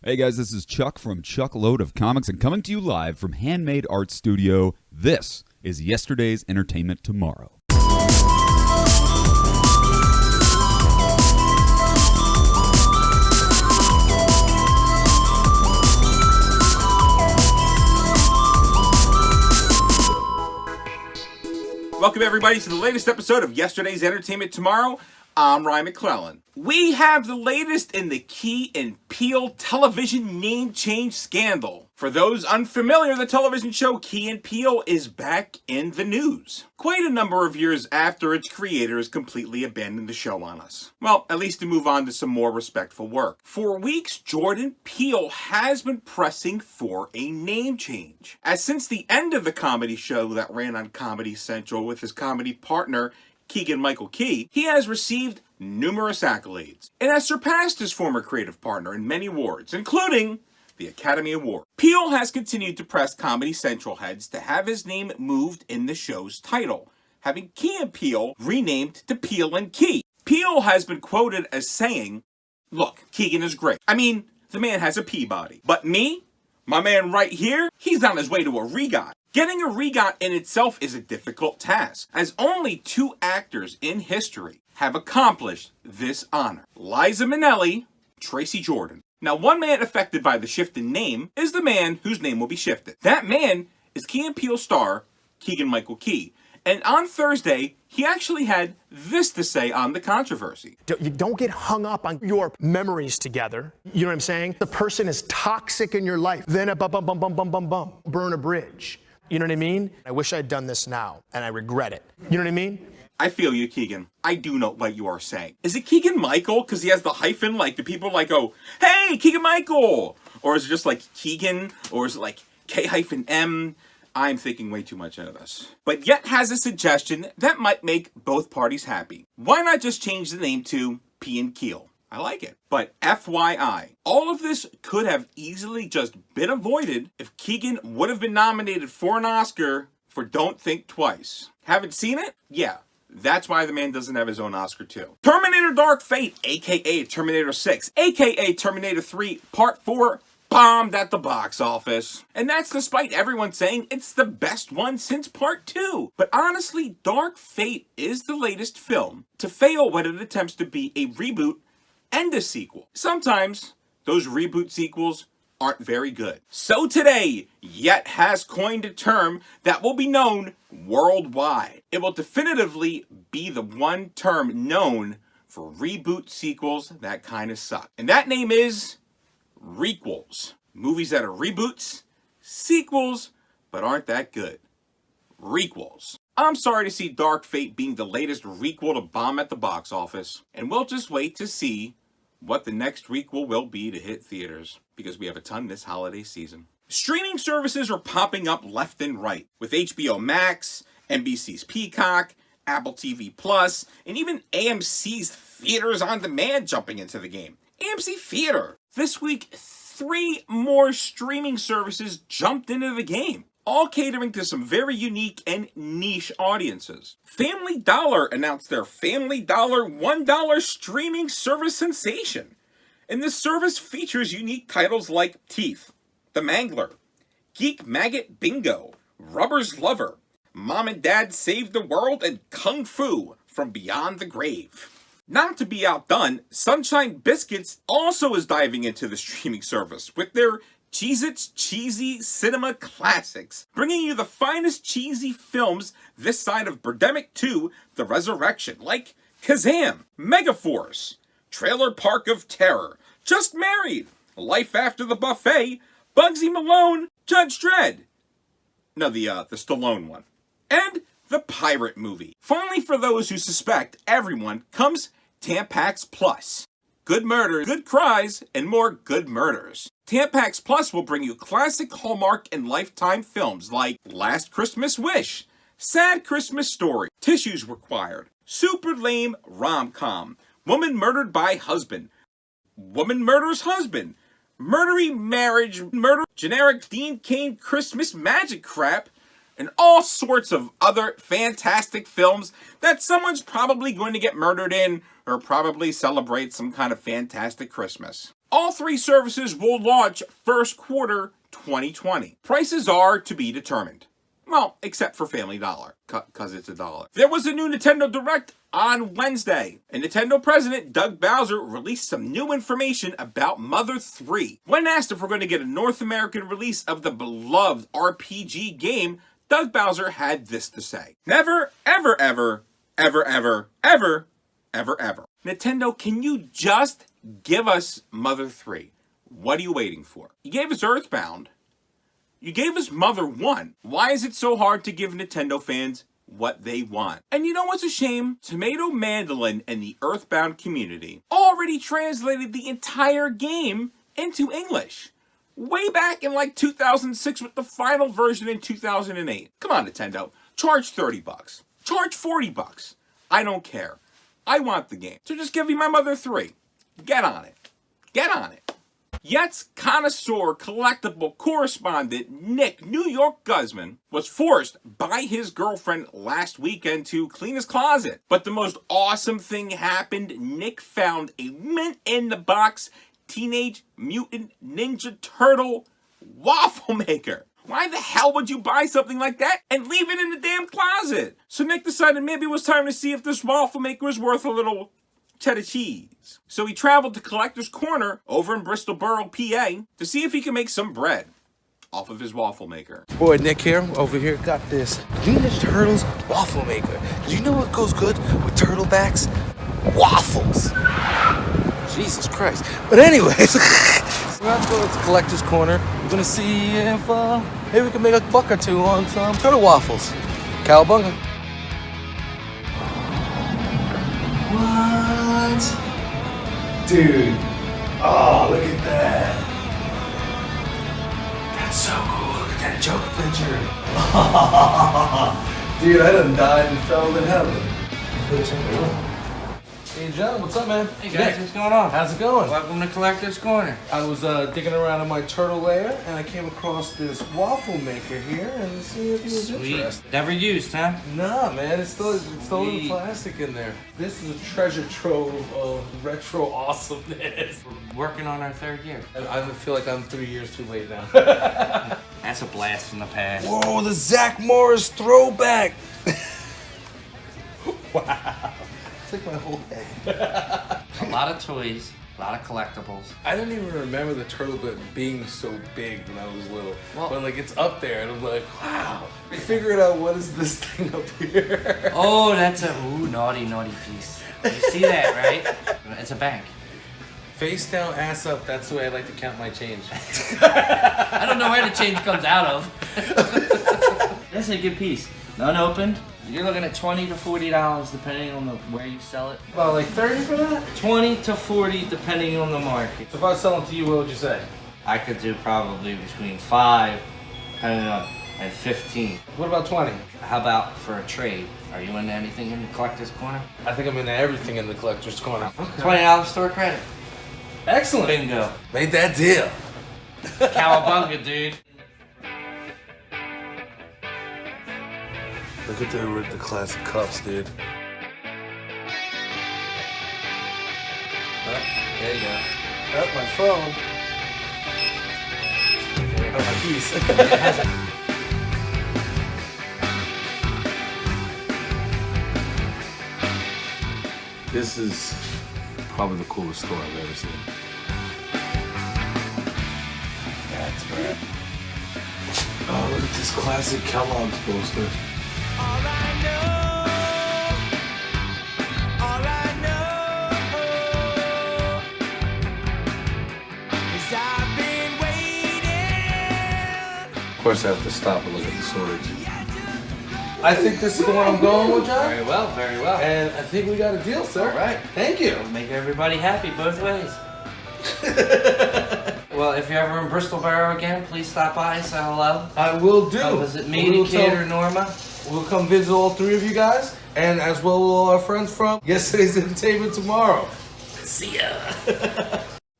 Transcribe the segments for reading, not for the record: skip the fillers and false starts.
Hey guys, this is Chuck from Chuck Load of Comics and coming to you live from Handmade Art Studio. This is yesterday's entertainment tomorrow. Welcome everybody to the latest episode of Yesterday's Entertainment Tomorrow. I'm Ryan McClellan. We have the latest in the Key and Peele television name change scandal. For those unfamiliar, the television show Key and Peele is back in the news. Quite a number of years after its creators completely abandoned the show on us. Well, at least to move on to some more respectful work. For weeks, Jordan Peele has been pressing for a name change. As since the end of the comedy show that ran on Comedy Central with his comedy partner, Keegan-Michael Key, he has received numerous accolades and has surpassed his former creative partner in many awards, including the Academy Award. Peele has continued to press Comedy Central heads to have his name moved in the show's title, having Key and Peele renamed to Peele and Key. Peele has been quoted as saying, "Look, Keegan is great. I mean, the man has a Peabody. But me, my man right here, he's on his way to a REGOT. Getting a REGOT in itself is a difficult task, as only two actors in history have accomplished this honor. Liza Minnelli, Tracy Jordan. Now, one man affected by the shift in name is the man whose name will be shifted. That man is Key and Peele star Keegan-Michael Key. And on Thursday, he actually had this to say on the controversy. You don't get hung up on your memories together. You know what I'm saying? The person is toxic in your life. Then burn a bridge. You know what I mean? I wish I'd done this now, and I regret it. You know what I mean? I feel you, Keegan. I do know what you are saying. Is it Keegan-Michael? Because he has the hyphen, like, the people like go, "Hey, Keegan-Michael!" Or is it just like Keegan? Or is it like K-M? I'm thinking way too much into this. But yet has a suggestion that might make both parties happy. Why not just change the name to P and Keel? I like it. But FYI, all of this could have easily just been avoided if Keegan would have been nominated for an Oscar for Don't Think Twice. Haven't seen it? Yeah. That's why the man doesn't have his own Oscar too. Terminator Dark Fate, aka Terminator 6, aka Terminator 3 Part 4, bombed at the box office. And that's despite everyone saying it's the best one since Part 2. But honestly, Dark Fate is the latest film to fail when it attempts to be a reboot and a sequel. Sometimes those reboot sequels aren't very good. So today, Yet has coined a term that will be known worldwide. It will definitively be the one term known for reboot sequels that kind of suck. And that name is Reekquels. Movies that are reboots, sequels, but aren't that good. Reekquels. I'm sorry to see Dark Fate being the latest requel to bomb at the box office. And we'll just wait to see what the next requel will be to hit theaters, because we have a ton this holiday season. Streaming services are popping up left and right, with HBO Max, NBC's Peacock, Apple TV Plus, and even AMC's Theaters on Demand jumping into the game. AMC Theater. This week, 3 more streaming services jumped into the game, all catering to some very unique and niche audiences. Family Dollar announced their Family Dollar $1 streaming service sensation. And this service features unique titles like Teeth, The Mangler, Geek Maggot Bingo, Rubber's Lover, Mom and Dad Save the World, and Kung Fu from Beyond the Grave. Not to be outdone, Sunshine Biscuits also is diving into the streaming service with their Cheez-Its Cheesy Cinema Classics, bringing you the finest cheesy films this side of Birdemic 2, The Resurrection, like Kazam, Megaforce, Trailer Park of Terror, Just Married, Life After the Buffet, Bugsy Malone, Judge Dredd. No, the Stallone one. And The Pirate Movie. Finally, for those who suspect everyone, comes Tampax Plus. Good murder, good cries, and more good murders. Tampax Plus will bring you classic Hallmark and Lifetime films like Last Christmas Wish, Sad Christmas Story, Tissues Required, Super Lame Rom-Com, Woman Murdered by Husband, Woman Murders Husband, Murdery Marriage, Murder, Generic Dean Cain Christmas Magic Crap, and all sorts of other fantastic films that someone's probably going to get murdered in or probably celebrate some kind of fantastic Christmas. All three services will launch first quarter 2020. Prices are to be determined. Well, except for Family Dollar, because it's $1. There was a new Nintendo Direct on Wednesday, and Nintendo President Doug Bowser released some new information about Mother 3. When asked if we're going to get a North American release of the beloved RPG game, Doug Bowser had this to say. Never, ever, ever, ever, ever, ever, ever, ever. Nintendo, can you just give us Mother 3? What are you waiting for? You gave us Earthbound. You gave us Mother 1. Why is it so hard to give Nintendo fans what they want? And you know what's a shame? Tomato Mandolin and the Earthbound community already translated the entire game into English. Way back in like 2006 with the final version in 2008. Come on, Nintendo. Charge $30. Charge $40. I don't care. I want the game. So just give me my Mother 3. Get on it. Get on it. Yet's connoisseur collectible correspondent Nick New York Guzman was forced by his girlfriend last weekend to clean his closet. But the most awesome thing happened. Nick found a mint-in-the-box Teenage Mutant Ninja Turtle waffle maker. Why the hell would you buy something like that and leave it in the damn closet? So Nick decided maybe it was time to see if this waffle maker was worth a little cheddar cheese. So he traveled to Collector's Corner over in Bristol Borough, PA, to see if he could make some bread off of his waffle maker. Boy, Nick here, over here, got this Ninja Turtles waffle maker. Do you know what goes good with turtle backs? Waffles. Jesus Christ. But anyways, we're gonna go to Collector's Corner. We're gonna see if maybe we can make a buck or two on some turtle waffles. Cowabunga. What? Dude. Oh, look at that. That's so cool. Look at that joke picture. Dude, I done died and fell to heaven. Hey, John, what's up, man? Hey guys, what's going on? How's it going? Welcome to Collector's Corner. I was digging around in my turtle lair, and I came across this waffle maker here, and see if you was interested. Never used, huh? Nah, man, it's still in plastic in there. This is a treasure trove of retro awesomeness. We're working on our 3rd year. I feel like I'm 3 years too late now. That's a blast from the past. Whoa, the Zach Morris throwback. Wow. It's like my whole head. A lot of toys, a lot of collectibles. I didn't even remember the turtle bit being so big when I was little. Well, but like it's up there and I'm like, wow. I figured out what is this thing up here. Oh, that's a naughty piece. You see that, right? It's a bank. Face down, ass up, that's the way I like to count my change. I don't know where the change comes out of. That's a good piece. Unopened. You're looking at $20 to $40 depending on where you sell it. About like 30 for that? 20 to 40 depending on the market. So if I was selling to you, what would you say? I could do probably between 5 and 15. What about 20? How about for a trade? Are you into anything in the Collector's Corner? I think I'm into everything in the Collector's Corner. Okay. $20 store credit. Excellent. Bingo. Made that deal. Cowabunga, dude. Look at the classic cups, dude. Oh, there you go. Oh, my phone. Oh, my keys. This is probably the coolest store I've ever seen. That's rad. Oh, look at this classic Kellogg's poster. Of course, I have to stop and look at the storage. I think this is the one I'm going with, John. Very well, very well. And I think we got a deal, sir. All right. Thank you. It'll make everybody happy both ways. Well, if you're ever in Bristol Borough again, please stop by, say hello. I will do. Come visit me, Kid, or Norma. We'll come visit all three of you guys, and as well will all our friends from Yesterday's Entertainment Tomorrow. See ya.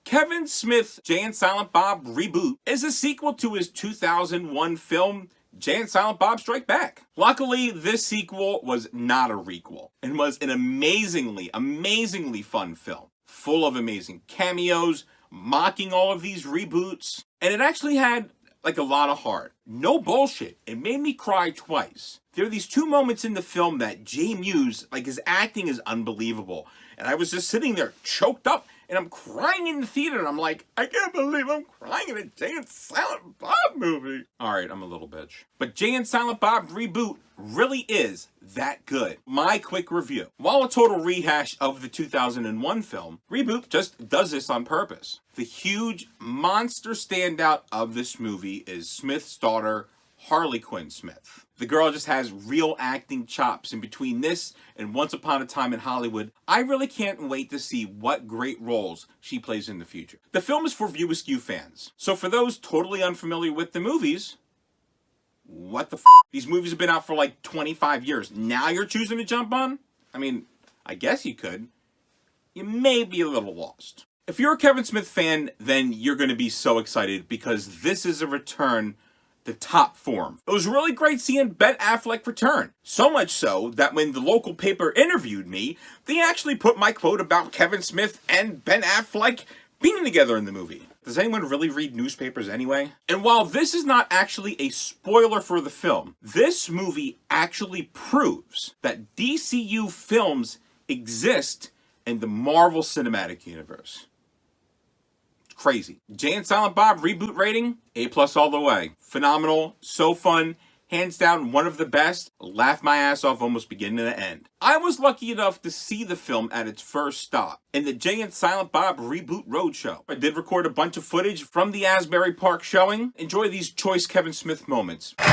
Kevin Smith's Jay and Silent Bob Reboot is a sequel to his 2001 film, Jay and Silent Bob Strike Back. Luckily, this sequel was not a requel and was an amazingly fun film, full of amazing cameos, mocking all of these reboots. And it actually had like a lot of heart. No bullshit. It made me cry twice. There are these two moments in the film that Jay Muse, like his acting is unbelievable. And I was just sitting there choked up and I'm crying in the theater and I'm like, I can't believe I'm crying in a Jay and Silent Bob movie. Alright, I'm a little bitch. But Jay and Silent Bob Reboot really is that good. My quick review. While a total rehash of the 2001 film, Reboot just does this on purpose. The huge monster standout of this movie is Smith's daughter, Harley Quinn Smith. The girl just has real acting chops, and between this and Once Upon a Time in Hollywood, I really can't wait to see what great roles she plays in the future. The film is for View Askew fans, so for those totally unfamiliar with the movies, what the f***? These movies have been out for like 25 years. Now you're choosing to jump on? I mean, I guess you could. You may be a little lost. If you're a Kevin Smith fan, then you're going to be so excited because this is a return to top form. It was really great seeing Ben Affleck return. So much so that when the local paper interviewed me, they actually put my quote about Kevin Smith and Ben Affleck being together in the movie. Does anyone really read newspapers anyway? And while this is not actually a spoiler for the film, this movie actually proves that DCU films exist in the Marvel Cinematic Universe. Crazy. Jay and Silent Bob Reboot rating, A+ all the way. Phenomenal, so fun, hands down one of the best. Laughed my ass off almost beginning to end. I was lucky enough to see the film at its first stop in the Jay and Silent Bob Reboot Roadshow. I did record a bunch of footage from the Asbury Park showing. Enjoy these choice Kevin Smith moments. Hey!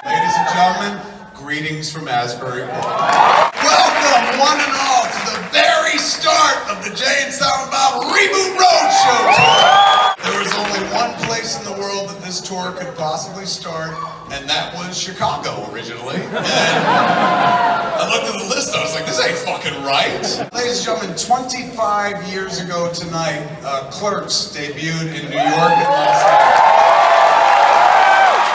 Ladies and gentlemen, greetings from Asbury Park. Welcome, one and all, to the very start of the Jay and Silent Bob Reboot Roadshow tour. There was only one place in the world that this tour could possibly start, and that was Chicago originally. And I looked at the list, I was like, this ain't fucking right. Ladies and gentlemen, 25 years ago tonight, Clerks debuted in New York and Los Angeles.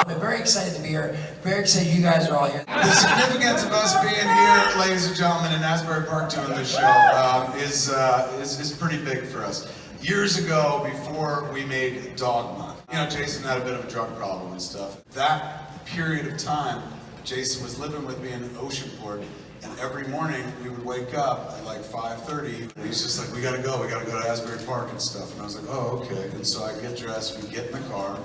I'm very excited to be here. Very excited you guys are all here. The significance of us being here, ladies and gentlemen, in Asbury Park doing this show is pretty big for us. Years ago, before we made Dogma, you know, Jason had a bit of a drug problem and stuff. That period of time, Jason was living with me in Oceanport, and every morning we would wake up at like 5:30, and he's just like, we gotta go to Asbury Park and stuff. And I was like, oh, okay. And so I get dressed, we get in the car,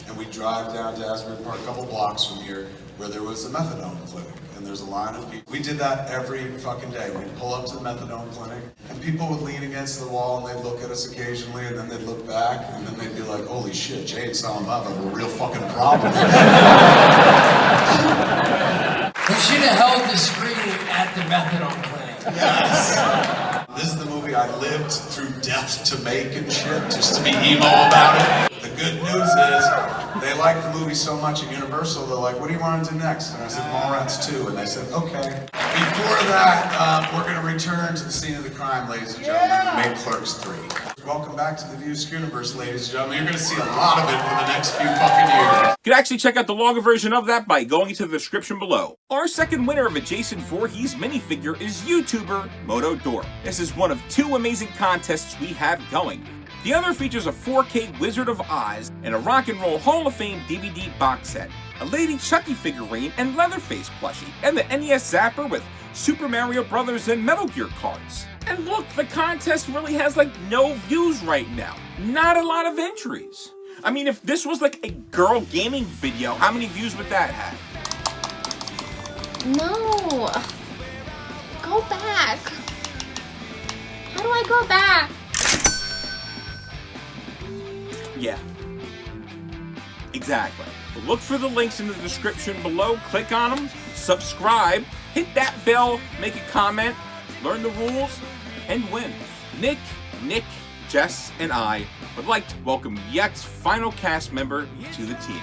and we drive down to Asbury Park, a couple blocks from here, where there was a methadone clinic, and there's a line of people. We did that every fucking day. We'd pull up to the methadone clinic, and people would lean against the wall, and they'd look at us occasionally, and then they'd look back, and then they'd be like, holy shit, Jay and Silent Bob have a real fucking problem. You should have held the screening at the methadone clinic. Yes. This is the movie I lived through death to make and shit, just to be emo about it. The good news is, they liked the movie so much at Universal, they're like, what do you want to do next? And I said, Mallrats 2, and they said, okay. Before that, we're going to return to the scene of the crime, ladies and gentlemen, and make Clerks 3. Welcome back to the View Askew universe, ladies and gentlemen. You're going to see a lot of it for the next few fucking years. You can actually check out the longer version of that by going into the description below. Our second winner of a Jason Voorhees minifigure is YouTuber Moto Dork. This is one of two amazing contests we have going. The other features a 4K Wizard of Oz and a Rock and Roll Hall of Fame DVD box set, a Lady Chucky figurine and Leatherface plushie, and the NES Zapper with Super Mario Brothers and Metal Gear cards. And look, the contest really has like no views right now. Not a lot of entries. I mean, if this was like a girl gaming video, how many views would that have? No. Go back. How do I go back? Yeah. Exactly. Look for the links in the description below, click on them, subscribe, hit that bell, make a comment, learn the rules, and win. Nick, Jess, and I would like to welcome Yet's final cast member to the team,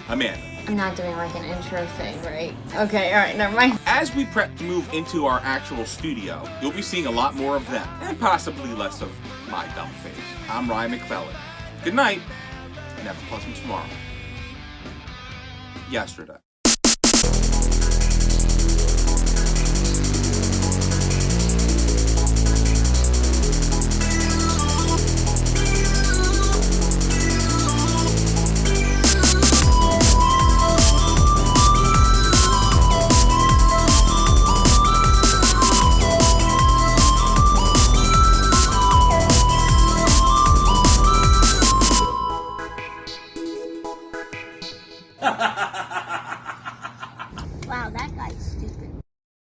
Amanda. I'm not doing like an intro thing, right? Okay, alright, never mind. As we prep to move into our actual studio, you'll be seeing a lot more of them, and possibly less of my dumb face. I'm Ryan McClellan. Good night, and have a pleasant tomorrow. Yesterday.